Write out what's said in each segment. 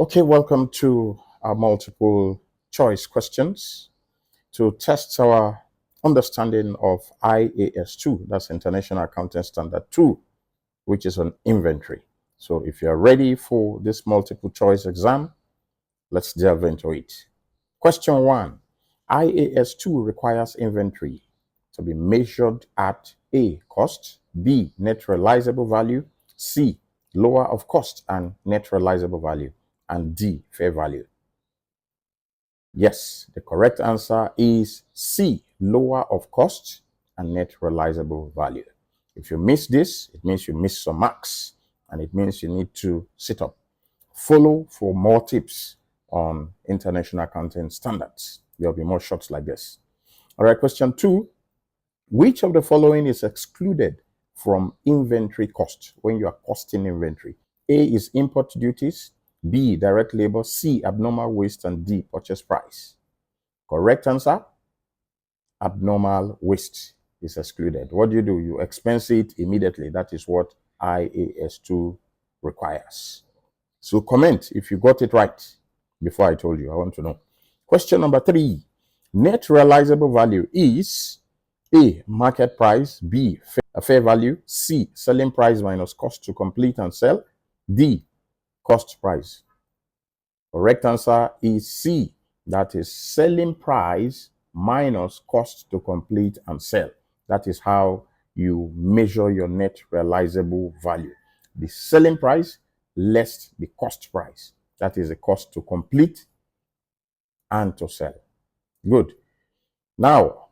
Okay, welcome to our multiple choice questions to test our understanding of IAS 2, that's International Accounting Standard 2, which is on inventory. So if you're ready for this multiple choice exam, let's delve into it. Question 1. IAS 2 requires inventory to be measured at A, cost, B, net realizable value, C, lower of cost and net realizable value, and D, fair value. Yes, the correct answer is C, lower of cost and net realizable value. If you miss this, it means you miss some marks, and it means you need to sit up. Follow for more tips on international accounting standards. There'll be more shots like this. All right, question 2. Which of the following is excluded from inventory cost when you are costing inventory? A is import duties, B, direct labor, C, abnormal waste, and D, purchase price. Correct answer, abnormal waste is excluded. What do? You expense it immediately. That is what IAS 2 requires. So comment if you got it right before I told you. I want to know. Question number 3. Net realizable value is A, market price, B, fair value, C, selling price minus cost to complete and sell, D, cost price. Correct answer is C, that is selling price minus cost to complete and sell. That is how you measure your net realizable value. The selling price less the cost price. That is the cost to complete and to sell. Good. Now,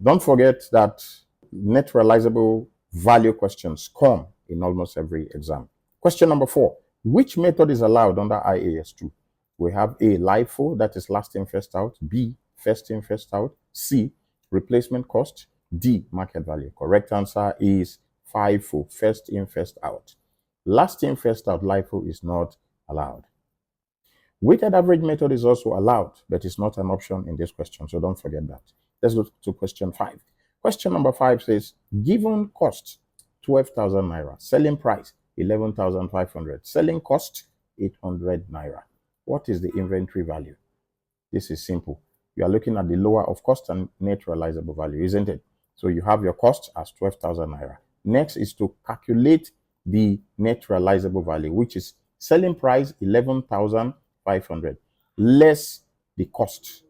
don't forget that net realizable value questions come in almost every exam. Question number 4. Which method is allowed under IAS 2? We have A, LIFO, that is last in, first out. B, first in, first out. C, replacement cost. D, market value. Correct answer is FIFO, first in, first out. Last in, first out, LIFO is not allowed. Weighted average method is also allowed, but it's not an option in this question, so don't forget that. Let's go to question 5. Question number 5 says, given cost 12,000 naira, selling price 11,500, selling cost 800 naira. What is the inventory value? This is simple. You are looking at the lower of cost and net realizable value, isn't it? So you have your cost as 12,000 naira. Next is to calculate the net realizable value, which is selling price 11,500 less the cost,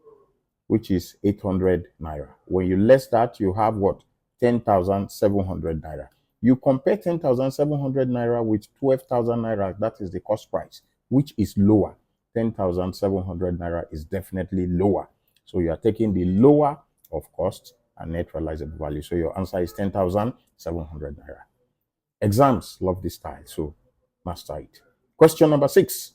which is 800 naira. When you less that, you have what? 10,700 naira. You compare 10,700 naira with 12,000 naira, that is the cost price, which is lower. 10,700 naira is definitely lower. So you are taking the lower of cost and net realizable value. So your answer is 10,700 naira. Exams love this style, so master it. Question number 6.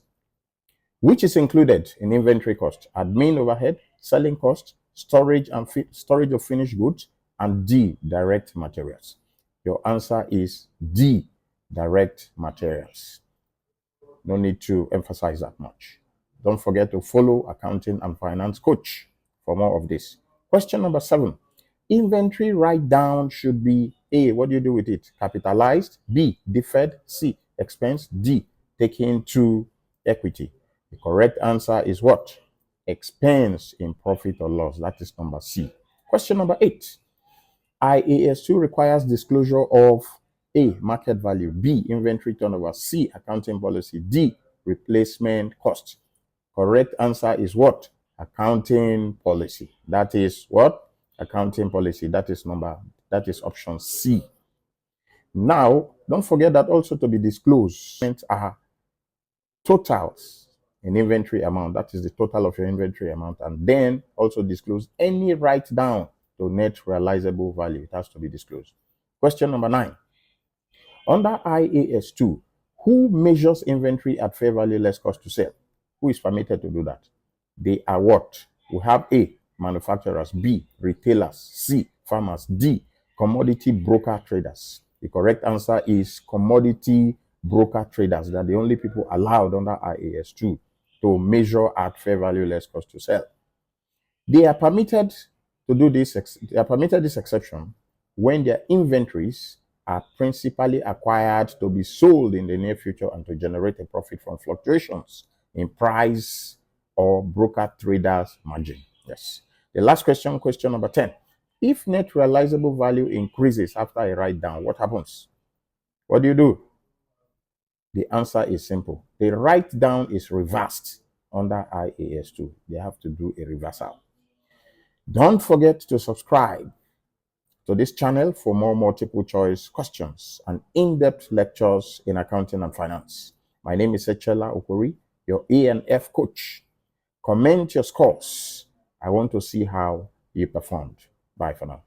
Which is included in inventory cost? Admin overhead, selling cost, storage of finished goods, and D, direct materials. Your answer is D, direct materials. No need to emphasize that much. Don't forget to follow Accounting and Finance Coach for more of this. Question number 7. Inventory write-down should be A, what do you do with it? Capitalized, B, deferred, C, expense, D, taken to equity. The correct answer is what? Expense in profit or loss. That is number C. Question number 8. IAS 2 requires disclosure of A, market value, B, inventory turnover, C, accounting policy, D, replacement cost. Correct answer is what? Accounting policy. That is what? Accounting policy. That is option C. Now, don't forget that also to be disclosed are totals in inventory amount. That is the total of your inventory amount. And then also disclose any write down to net realizable value. It has to be disclosed. Question number 9. Under IAS 2, who measures inventory at fair value less cost to sell? Who is permitted to do that? They are what? We have A, manufacturers, B, retailers, C, farmers, D, commodity broker traders. The correct answer is commodity broker traders. They are the only people allowed under IAS 2 to measure at fair value less cost to sell. They are permitted to do this. They are permitted this exception when their inventories are principally acquired to be sold in the near future and to generate a profit from fluctuations in price or broker traders margin. Yes. The last question, question number 10. If net realizable value increases after a write down, what happens? What do you do? The answer is simple. The write down is reversed under IAS 2. They have to do a reversal. Don't forget to subscribe to this channel for more multiple choice questions and in-depth lectures in accounting and finance. My name is Echela Okori, your E&F coach. Comment your scores. I want to see how you performed. Bye for now.